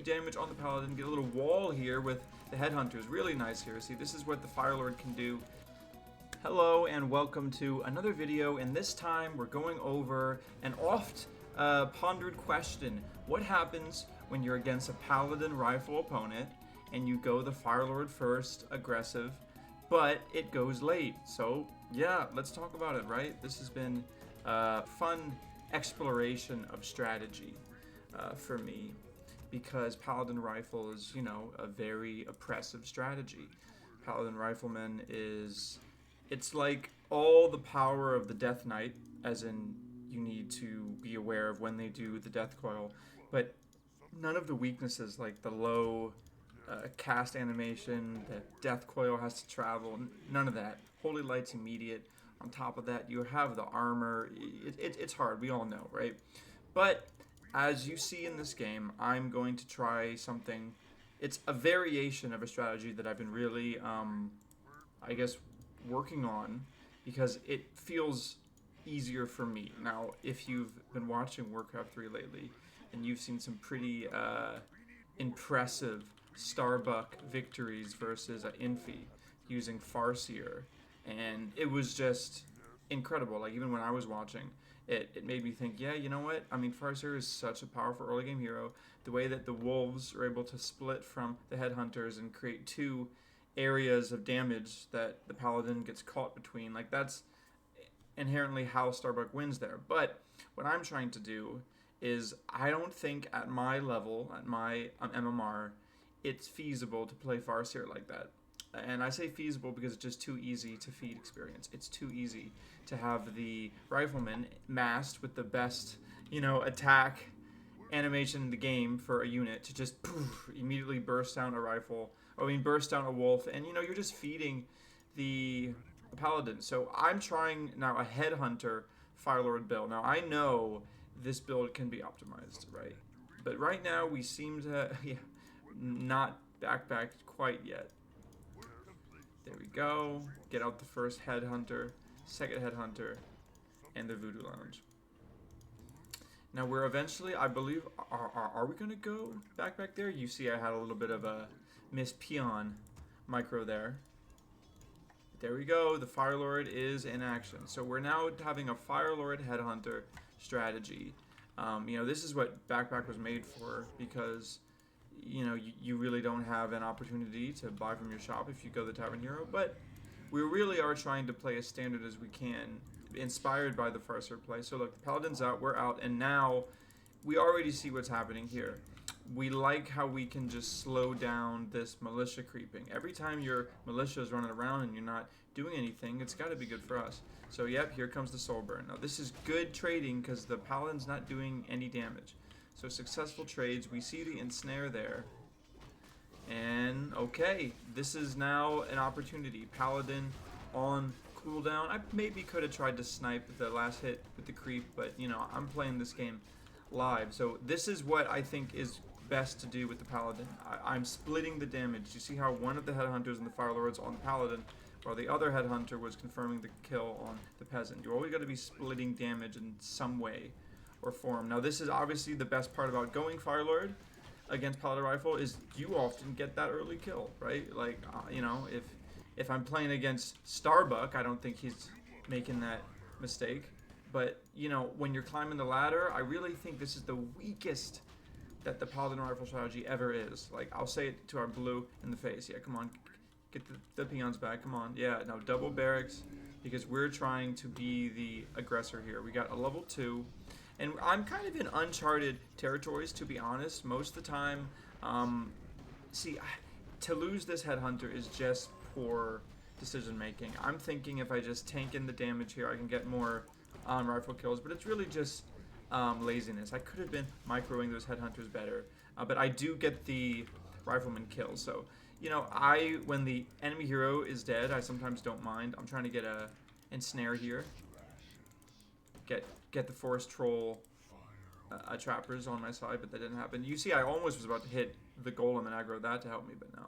damage on the Paladin. Get a little wall here with the Headhunters. Really nice here. See, this is what the Firelord can do. Hello and welcome to another video, and this time we're going over an oft pondered question. What happens when you're against a Paladin Rifle opponent and you go the Firelord first, aggressive, but it goes late? So yeah, let's talk about it, right? This has been fun exploration of strategy for me, because Paladin Rifle is, you know, a very oppressive strategy. Paladin Rifleman is, it's like all the power of the Death Knight, as in you need to be aware of when they do the Death Coil, but none of the weaknesses like the low cast animation, the Death Coil has to travel, none of that. Holy Light's immediate. On top of that, you have the armor. It's hard, we all know, right? But as you see in this game, I'm going to try something. It's a variation of a strategy that I've been really, I guess, working on, because it feels easier for me. Now, if you've been watching Warcraft 3 lately, and you've seen some pretty impressive Starbuck victories versus Infi using Farseer, and it was just incredible. Like, even when I was watching, it made me think, yeah, you know what? I mean, Farseer is such a powerful early game hero. The way that the wolves are able to split from the Headhunters and create two areas of damage that the Paladin gets caught between, like, that's inherently how Starbuck wins there. But what I'm trying to do is, I don't think at my level, at my MMR, it's feasible to play Farseer like that. And I say feasible because it's just too easy to feed experience. It's too easy to have the Rifleman masked with the best, you know, attack animation in the game for a unit to just poof, immediately burst down a rifle, burst down a wolf, and, you know, you're just feeding the Paladin. So I'm trying now a Headhunter Firelord build. Now, I know this build can be optimized, right? But right now we seem to not backpacked quite yet. There we go. Get out the first Headhunter, second Headhunter, and the Voodoo Lounge. Now we're eventually, I believe, are we going to go back there? You see I had a little bit of a Miss Peon micro there. There we go. The Firelord is in action. So we're now having a Firelord Headhunter strategy. You know, this is what Backpack was made for, because, you know, you really don't have an opportunity to buy from your shop if you go the Tavern Hero, but we really are trying to play as standard as we can, inspired by the Farseer play. So look, the Paladin's out, we're out, and now we already see what's happening here. We like how we can just slow down this militia creeping. Every time your militia is running around and you're not doing anything, it's got to be good for us. So yep, here comes the Soul Burn. Now this is good trading because the Paladin's not doing any damage. So successful trades. We see the ensnare there. And okay, this is now an opportunity. Paladin on cooldown. I maybe could have tried to snipe the last hit with the creep, but, you know, I'm playing this game live. So this is what I think is best to do with the Paladin. I'm splitting the damage. You see how one of the Headhunters and the Firelords on the Paladin, while the other Headhunter was confirming the kill on the Peasant. You're always got to be splitting damage in some way or form. Now this is obviously the best part about going Firelord against Paladin Rifle, is you often get that early kill, right? Like, you know, if I'm playing against Starbuck, I don't think he's making that mistake. But, you know, when you're climbing the ladder, I really think this is the weakest that the Paladin Rifle strategy ever is. Like, I'll say it to our blue in the face. Yeah, come on, get the peons back, come on. Yeah, now double barracks, because we're trying to be the aggressor here. We got a level 2. And I'm kind of in uncharted territories, to be honest. Most of the time, see, to lose this Headhunter is just poor decision making. I'm thinking if I just tank in the damage here, I can get more rifle kills, but it's really just laziness. I could have been microing those Headhunters better, but I do get the Rifleman kill. So, you know, when the enemy hero is dead, I sometimes don't mind. I'm trying to get a ensnare here. Get the Forest Troll trappers on my side, but that didn't happen. You see, I almost was about to hit the Golem and aggro that to help me, but no.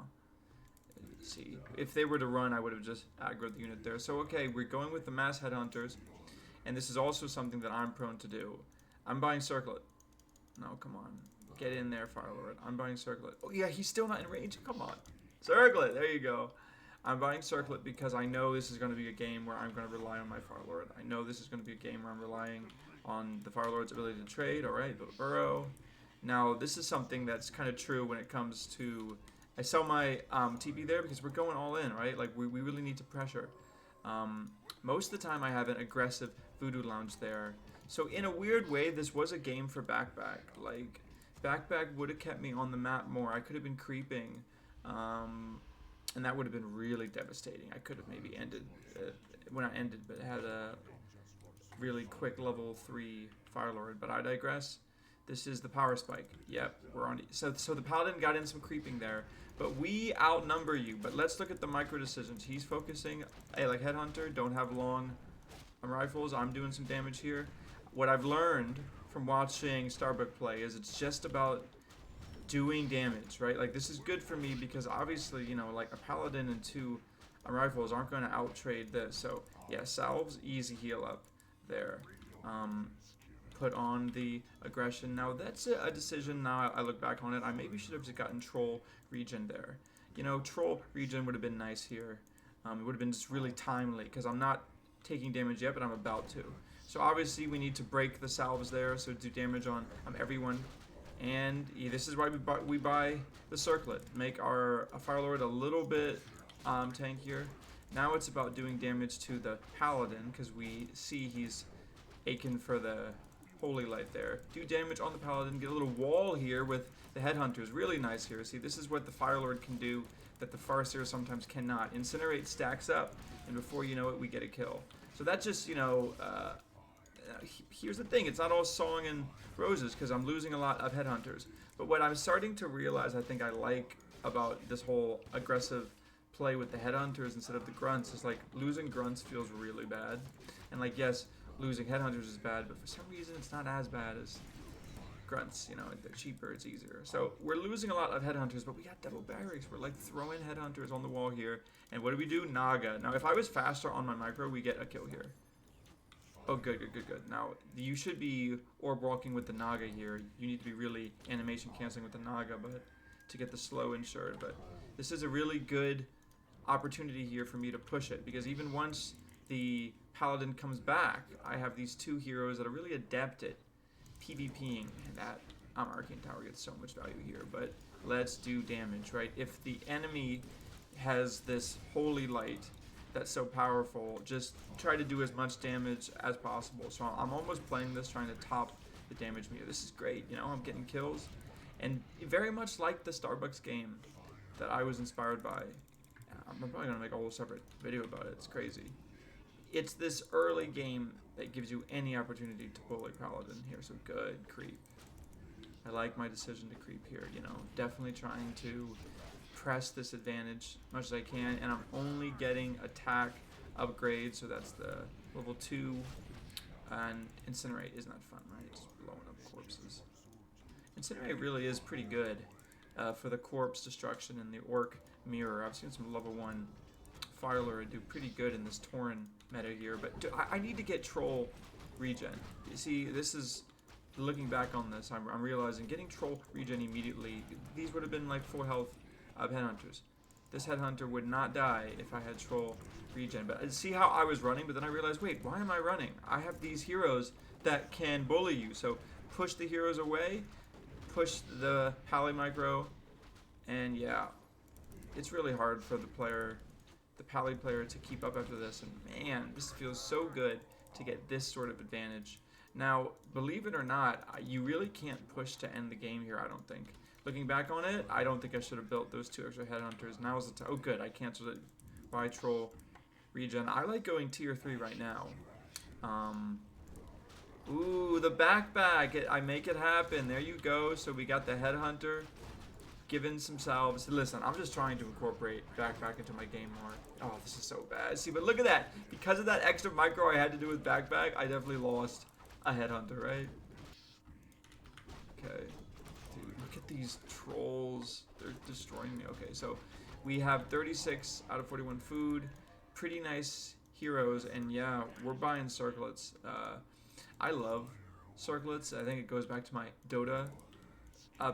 See, if they were to run, I would have just aggroed the unit there. So, okay, we're going with the mass Headhunters, and this is also something that I'm prone to do. I'm buying Circlet. No, come on. Get in there, Firelord. I'm buying Circlet. Oh, yeah, he's still not in range. Come on. Circlet. There you go. I'm buying Circlet because I know this is going to be a game where I'm going to rely on my Firelord. I know this is going to be a game where I'm relying on the Firelord's ability to trade. All right, build a burrow. Now, this is something that's kind of true when it comes to... I sell my TP there because we're going all in, right? Like, we really need to pressure. Most of the time, I have an aggressive Voodoo Lounge there. So, in a weird way, this was a game for Backpack. Like, Backpack would have kept me on the map more. I could have been creeping, and that would have been really devastating. I could have maybe ended, when I ended, but had a really quick level 3 Firelord. But I digress. This is the power spike. Yep, we're on. So the Paladin got in some creeping there, but we outnumber you. But let's look at the micro decisions. He's focusing. Hey, like Headhunter, don't have long rifles. I'm doing some damage here. What I've learned from watching Starbuck play is it's just about doing damage, right? Like, this is good for me because obviously, you know, like a Paladin and 2 rifles aren't going to outtrade this. So yeah, salves, easy heal up there. Put on the aggression. Now that's a decision. Now I look back on it, I maybe should have just gotten troll regen there. You know, troll regen would have been nice here. It would have been just really timely because I'm not taking damage yet, but I'm about to. So obviously we need to break the salves there, so do damage on everyone. And yeah, this is why we buy the Circlet. Make our Firelord a little bit tankier. Now it's about doing damage to the Paladin because we see he's aching for the Holy Light there. Do damage on the Paladin. Get a little wall here with the Headhunters. Really nice here. See, this is what the Firelord can do that the Farseer sometimes cannot. Incinerate stacks up, and before you know it, we get a kill. So that just, you know, here's the thing. It's not all song and roses because I'm losing a lot of Headhunters. But what I'm starting to realize I think I like about this whole aggressive play with the Headhunters instead of the Grunts is, like, losing Grunts feels really bad. And, like, yes, losing Headhunters is bad, but for some reason it's not as bad as Grunts. You know, they're cheaper, it's easier. So we're losing a lot of Headhunters, but we got double barracks. We're like throwing Headhunters on the wall here. And what do? Naga. Now, if I was faster on my micro, we get a kill here. Oh, good. Now, you should be orb walking with the Naga here. You need to be really animation canceling with the Naga, but to get the slow insured. But this is a really good opportunity here for me to push it, because even once the Paladin comes back, I have these 2 heroes that are really adept at PvPing. That Arcane Tower gets so much value here, but let's do damage, right? If the enemy has this Holy Light that's so powerful, just try to do as much damage as possible. So I'm almost playing this trying to top the damage meter. This is great, you know, I'm getting kills. And very much like the Starbucks game that I was inspired by. I'm probably going to make a whole separate video about it. It's crazy. It's this early game that gives you any opportunity to bully Paladin here. So good creep. I like my decision to creep here, you know. Definitely trying to press this advantage as much as I can. And I'm only getting attack upgrades. So that's the level 2. And Incinerate isn't that fun, right? Just blowing up corpses. Incinerate really is pretty good for the corpse destruction and the orc mirror. I've seen some level 1 Firelord do pretty good in this Tauren meta here, but I need to get troll regen. You see, this is, looking back on this, I'm realizing getting troll regen immediately, these would have been like full health Headhunters. This Headhunter would not die if I had troll regen, but see how I was running, but then I realized, wait, why am I running? I have these heroes that can bully you, so push the heroes away, push the Pally micro, and yeah, it's really hard for the Pally player to keep up after this, and man, this feels so good to get this sort of advantage. Now, believe it or not, you really can't push to end the game here, I don't think. Looking back on it, I don't think I should have built those 2 extra Headhunters. Now is the time. Oh, good, I canceled it by troll regen. I like going tier 3 right now. Ooh, the backpack. I make it happen. There you go. So we got the Headhunter. Given some salves. Listen, I'm just trying to incorporate backpack into my game more. Oh, this is so bad. See, but look at that. Because of that extra micro I had to do with backpack, I definitely lost a Headhunter, right? Okay. Dude, look at these trolls. They're destroying me. Okay, so we have 36 out of 41 food. Pretty nice heroes. And yeah, we're buying circlets. I love circlets. I think it goes back to my Dota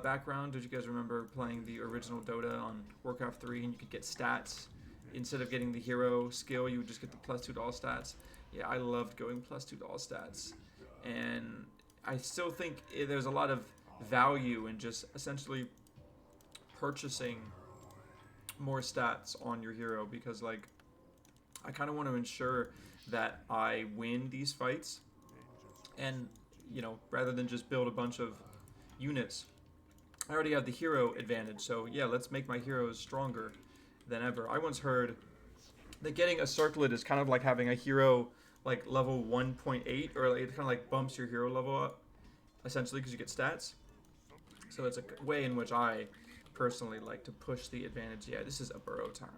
background, did you guys remember playing the original Dota on Warcraft 3 and you could get stats? Instead of getting the hero skill, you would just get the +2 to all stats. Yeah, I loved going +2 to all stats. And I still think there's a lot of value in just essentially purchasing more stats on your hero, because like I kind of want to ensure that I win these fights, and you know, rather than just build a bunch of units, I already have the hero advantage. So yeah, let's make my heroes stronger than ever. I once heard that getting a circlet is kind of like having a hero like level 1.8, or like, it kind of like bumps your hero level up essentially because you get stats. So it's a way in which I personally like to push the advantage. Yeah, this is a burrow time.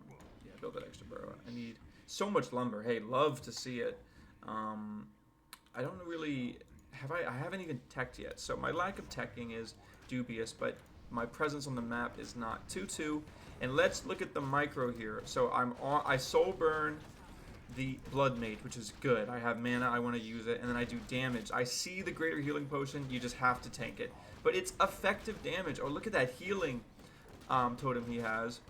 Yeah, build that extra burrow. I need so much lumber. Hey, love to see it. I don't really I haven't even teched yet, so my lack of teching is dubious, but my presence on the map is not too. And let's look at the micro here. So I soul burn the blood mage, which is good. I have mana, I want to use it, and then I do damage. I see the greater healing potion, you just have to tank it, but it's effective damage. Oh, look at that healing totem he has.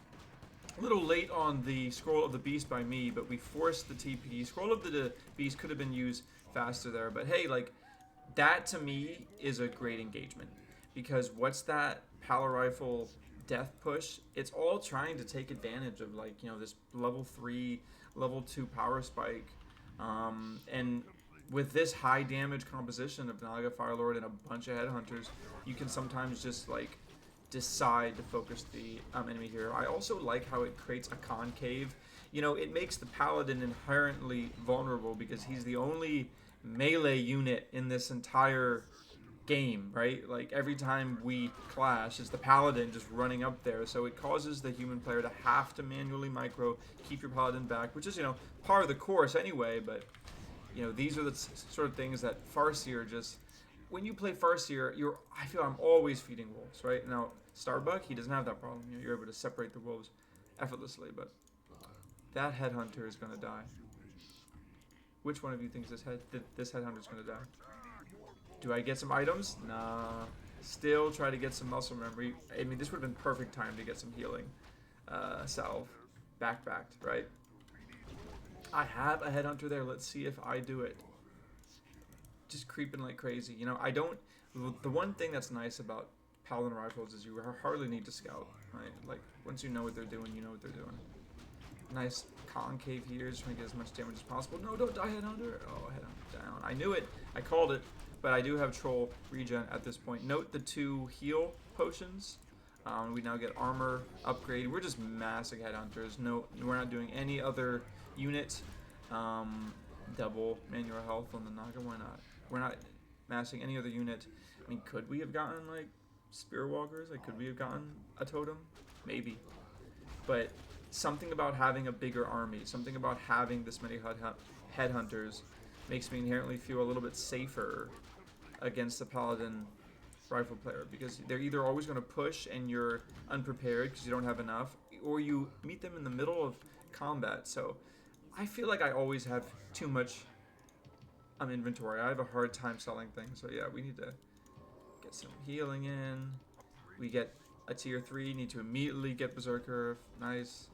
A little late on the Scroll of the Beast by me, but we forced the TP. Scroll of the Beast could have been used faster there, but hey, like, that to me is a great engagement, because what's that Paladin Rifle death push? It's all trying to take advantage of, like, you know, this level 3, level 2 power spike, and with this high damage composition of Naga, Firelord, and a bunch of Headhunters, you can sometimes just like decide to focus the enemy hero. I also like how it creates a concave. You know, it makes the Paladin inherently vulnerable because he's the only melee unit in this entire game, right? Like, every time we clash, it's the Paladin just running up there, so it causes the human player to have to manually micro, keep your Paladin back, which is, you know, part of the course anyway, but, you know, these are the sort of things that Farseer just... When you play Farseer, I feel I'm always feeding wolves, right? Now, Starbuck, he doesn't have that problem. You know, you're able to separate the wolves effortlessly, but that Headhunter is going to die. Which one of you thinks this Headhunter is going to die? Do I get some items? Nah. Still try to get some muscle memory. I mean, this would have been perfect time to get some healing salve. Backpacked, right? I have a Headhunter there. Let's see if I do it. Just creeping like crazy. You know, I don't... The one thing that's nice about Paladin Rifles is you hardly need to scout, right? Like, once you know what they're doing, you know what they're doing. Nice concave here, just trying to get as much damage as possible. No, don't die, Headhunter. Oh, Headhunter down. I knew it. I called it. But I do have Troll regen at this point. Note the 2 heal potions. We now get armor upgrade. We're just massing Headhunters. No, we're not doing any other unit. Double manual health on the Naga. Why not? We're not massing any other unit. I mean, could we have gotten, like, Spear Walkers? Like, could we have gotten a totem? Maybe. But something about having a bigger army, something about having this many Headhunters makes me inherently feel a little bit safer against the Paladin Rifle player, because they're either always going to push and you're unprepared because you don't have enough, or you meet them in the middle of combat. So I feel like I always have too much inventory. I have a hard time selling things. So yeah, we need to get some healing in. We get a tier 3, need to immediately get Berserker. Nice.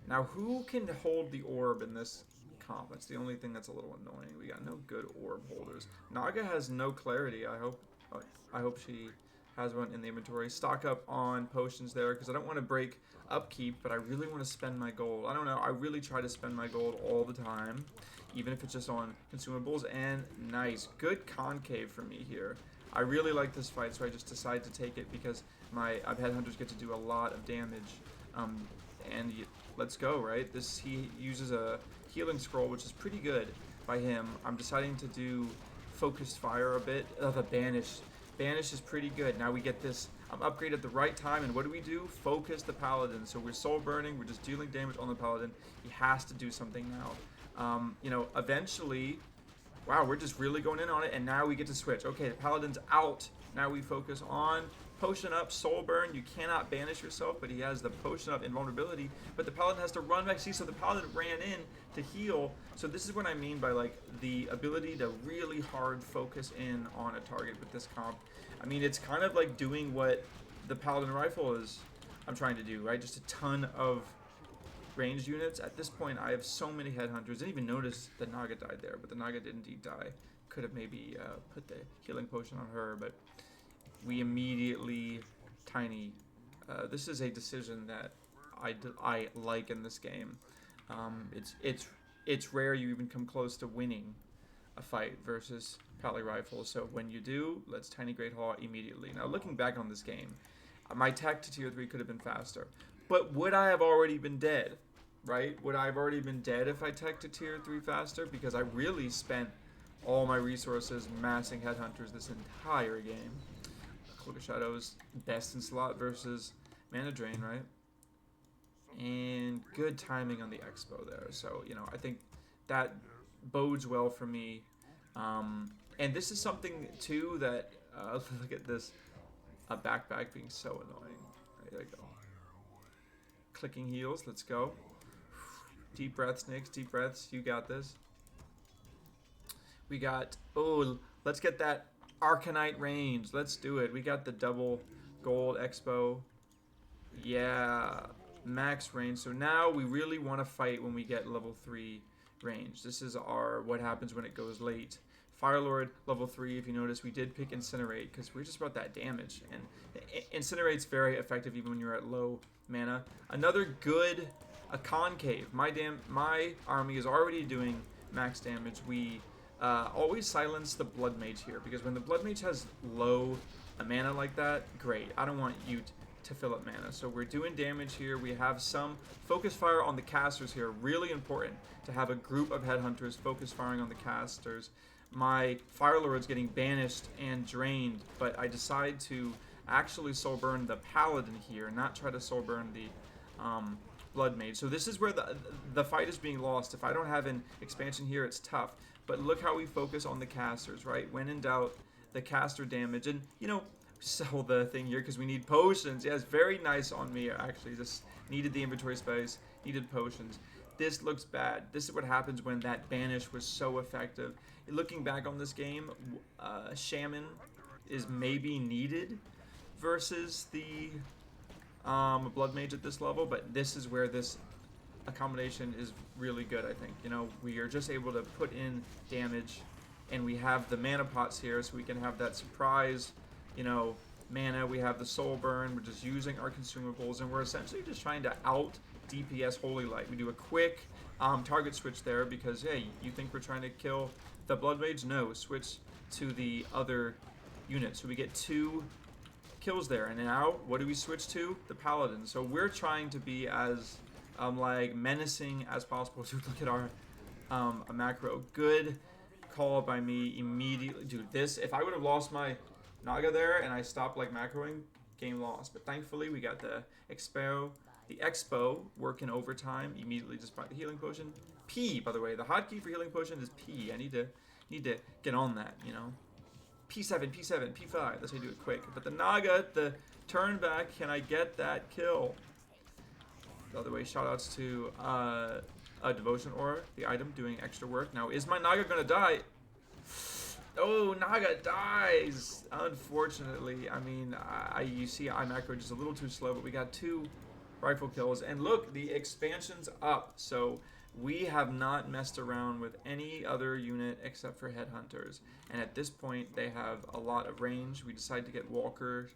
Now, who can hold the orb in this comp? That's the only thing that's a little annoying. We got no good orb holders. Naga has no clarity. I hope she has one in the inventory. Stock up on potions there, because I don't want to break upkeep, but I really want to spend my gold. I don't know. I really try to spend my gold all the time, even if it's just on consumables. And nice. Good concave for me here. I really like this fight, so I just decided to take it because my Headhunters get to do a lot of damage. Let's go, right? He uses a healing scroll, which is pretty good by him. I'm deciding to do focused fire a bit. The banish. Banish is pretty good. Now we get this upgrade at the right time, and what do? Focus the Paladin. So we're soul burning, we're just dealing damage on the Paladin. He has to do something now. You know, eventually, wow, we're just really going in on it, and now we get to switch. Okay, the Paladin's out. Now we focus on potion up, soul burn. You cannot banish yourself, but he has the potion up invulnerability. But the Paladin has to run back. See, so the Paladin ran in to heal. So this is what I mean by, like, the ability to really hard focus in on a target with this comp. I I mean, it's kind of like doing what the Paladin Rifle is I'm trying to do, right? Just a ton of ranged units. At this point, I have so many Headhunters. Didn't even notice the Naga died there, but the Naga did indeed die. Could have maybe put the healing potion on her, but we immediately tiny. This is a decision that I like in this game. It's rare you even come close to winning a fight versus Pally Rifle. So when you do, let's Tiny Great Haw immediately. Now looking back on this game, my tech to tier 3 could have been faster. But would I have already been dead? Right? Would I have already been dead if I tech to tier 3 faster? Because I really spent all my resources massing Headhunters this entire game. Cloak of Shadows, best in slot versus Mana Drain, right? And good timing on the Expo there. So, you know, I think that bodes well for me. And this is something, too, that, look at this, a backpack being so annoying. There you go. Clicking heals, let's go. Deep breaths, Nix, deep breaths, you got this. We got, oh, let's get that Arcanite range. Let's do it. We got the double gold Expo. Yeah, max range. So now we really want to fight when we get level 3 range. This is our what happens when it goes late. Firelord level 3, if you notice, we did pick Incinerate because we're just about that damage. And Incinerate's very effective even when you're at low mana. Another good, a Concave. My army is already doing max damage. We always silence the Blood Mage here because when the Blood Mage has low mana like that, great. I don't want you to fill up mana. So we're doing damage here. We have some focus fire on the casters here. Really important to have a group of Headhunters focus firing on the casters. My Firelord's getting banished and drained, but I decide to actually soul burn the Paladin here, not try to soul burn the Blood Mage. So this is where the fight is being lost. If I don't have an expansion here, it's tough. But look how we focus on the casters, right? When in doubt, the caster damage. And, you know, sell the thing here because we need potions. Yeah, it's very nice on me, actually. Just needed the inventory space, needed potions. This looks bad. This is what happens when that banish was so effective. Looking back on this game, Shaman is maybe needed versus the Blood Mage at this level, but this is where this accommodation is really good, I think. You know, we are just able to put in damage, and we have the mana pots here, so we can have that surprise, you know, mana. We have the soul burn. We're just using our consumables, and we're essentially just trying to out DPS Holy Light. We do a quick target switch there because, hey, you think we're trying to kill the Blood Mage? No, switch to the other unit. So we get 2 kills there, and now what do we switch to? The Paladin. So we're trying to be as like menacing as possible. To look at our a macro. Good call by me immediately. Dude, this, if I would have lost my Naga there and I stopped like macroing, game lost. But thankfully we got the Expo working overtime immediately just by the healing potion. P, by the way, the hotkey for healing potion is P. I need to get on that, you know. P7, P7, P5. That's how you do it quick. But the Naga, the turn back, can I get that kill? By the way, shoutouts to a Devotion Aura, the item doing extra work. Now, is my Naga gonna die? Oh, Naga dies! Unfortunately, I mean, you see I macro just a little too slow, but we got 2 rifle kills. And look, the expansion's up, so we have not messed around with any other unit except for Headhunters. And at this point, they have a lot of range. We decide to get Walker,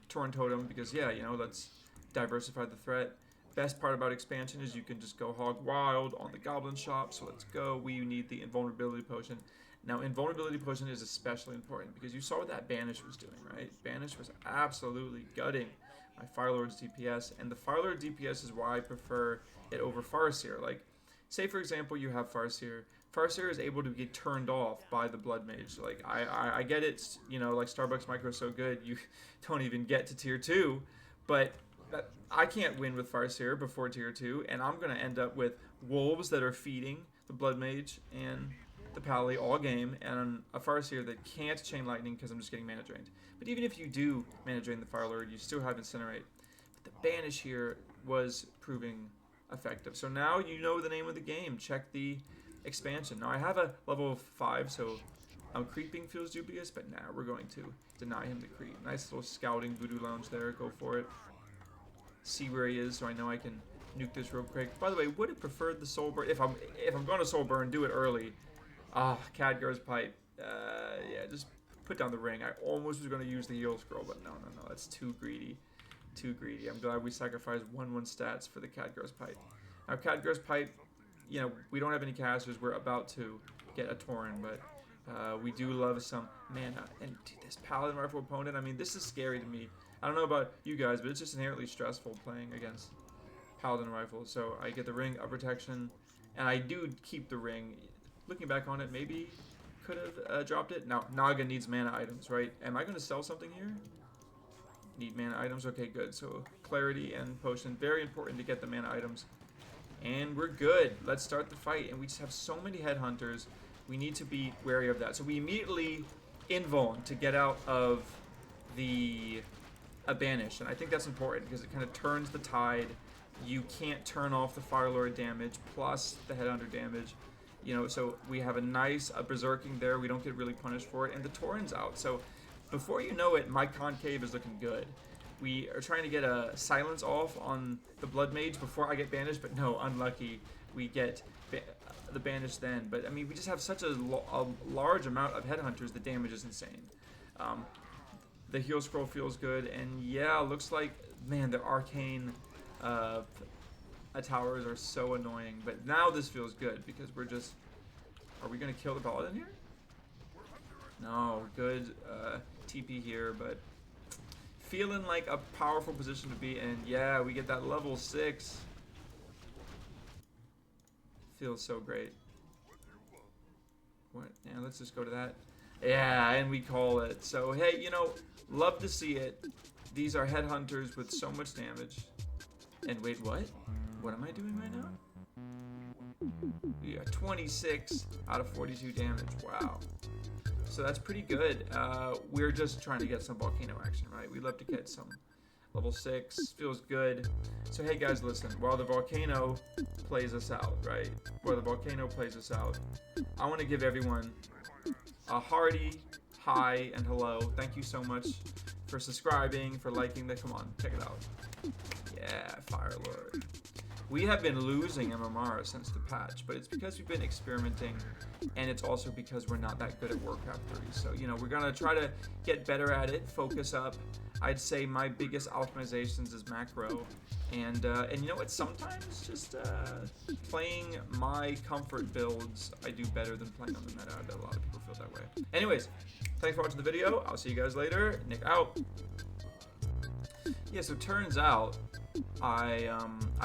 Torn Totem, because, yeah, you know, let's diversify the threat. Best part about expansion is you can just go hog wild on the Goblin Shop, so let's go. We need the Invulnerability Potion. Now, Invulnerability Potion is especially important because you saw what that Banish was doing, right? Banish was absolutely gutting my Firelord's DPS, and the Firelord DPS is why I prefer it over Farseer. Like, say, for example, you have Farseer. Farseer is able to get turned off by the Blood Mage. Like, I get it, you know, like Starbucks Micro is so good, you don't even get to tier 2, but I can't win with Farseer before tier 2, and I'm going to end up with wolves that are feeding the Blood Mage and the Pally all game, and a Farseer that can't chain lightning because I'm just getting mana drained. But even if you do mana drain the Firelord, you still have Incinerate. But the Banish here was proving effective. So now you know the name of the game. Check the expansion. Now I have a level 5, so Creeping feels dubious, but nah, we're going to deny him the creep. Nice little scouting voodoo lounge there. Go for it. See where he is, so I know I can nuke this real quick. By the way, would have preferred the soul burn. If I'm going to soul burn, do it early. Khadgar's pipe. Yeah, just put down the ring. I almost was going to use the heal scroll, but no, that's too greedy. Too greedy. I'm glad we sacrificed 1/1 stats for the Khadgar's pipe. Now, Khadgar's pipe, you know, we don't have any casters. We're about to get a Tauren, but we do love some mana. And dude, this Paladin Rifle opponent, I mean, this is scary to me. I don't know about you guys, but it's just inherently stressful playing against Paladin Rifle. So I get the ring of protection, and I do keep the ring. Looking back on it, maybe could have dropped it. Now, Naga needs mana items, right? Am I going to sell something here? Need mana items? Okay, good. So clarity and potion, very important to get the mana items. And we're good. Let's start the fight. And we just have so many Headhunters. We need to be wary of that. So we immediately invuln to get out of the banish. And I think that's important because it kind of turns the tide. You can't turn off the Firelord damage plus the Headhunter damage. You know, so we have a nice berserking there. We don't get really punished for it. And the Tauren's out. So before you know it, my concave is looking good. We are trying to get a silence off on the Blood Mage before I get banished, but no, unlucky. We get the banish then. But, I mean, we just have such a large amount of Headhunters, the damage is insane. The heal scroll feels good, and yeah, looks like, man, the arcane towers are so annoying. But now this feels good, because we're just... Are we going to kill the Paladin here? No, good TP here, but... Feeling like a powerful position to be in. Yeah, we get that level 6. Feels so great. What? Yeah, let's just go to that. Yeah, and we call it. So, hey, you know, love to see it. These are Headhunters with so much damage. And wait, what? What am I doing right now? Yeah, 26 out of 42 damage. Wow. So that's pretty good. We're just trying to get some volcano action, right? We love to get some level 6. Feels good. So hey guys, listen. While the volcano plays us out, right? While the volcano plays us out, I want to give everyone a hearty hi and hello. Thank you so much for subscribing, for liking the. Come on, check it out. Yeah, Firelord. We have been losing MMR since the patch, but it's because we've been experimenting, and it's also because we're not that good at Warcraft 3. So, you know, we're going to try to get better at it, focus up. I'd say my biggest optimizations is macro, and you know what, sometimes just playing my comfort builds, I do better than playing on the meta. I bet a lot of people feel that way. Anyways, thanks for watching the video. I'll see you guys later. Nick out. Yeah, so turns out, I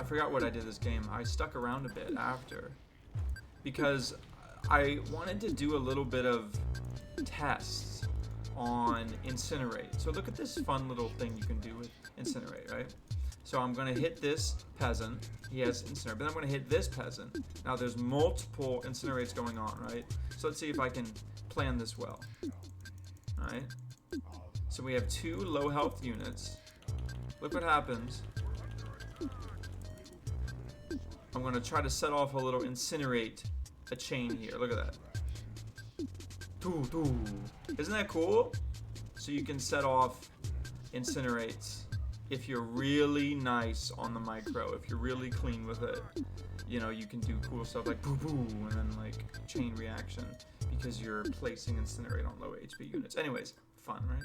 forgot what I did this game. I stuck around a bit after because I wanted to do a little bit of tests on Incinerate. So look at this fun little thing you can do with Incinerate, right? So I'm going to hit this peasant. He has Incinerate. But then I'm going to hit this peasant. Now there's multiple Incinerates going on, right? So let's see if I can plan this well. Alright. So we have 2 low health units. Look what happens. I'm going to try to set off a little Incinerate a chain here. Look at that. Isn't that cool? So you can set off Incinerates if you're really nice on the micro. If you're really clean with it, you know, you can do cool stuff like boo boo and then like chain reaction because you're placing Incinerate on low HP units. Anyways, fun, right?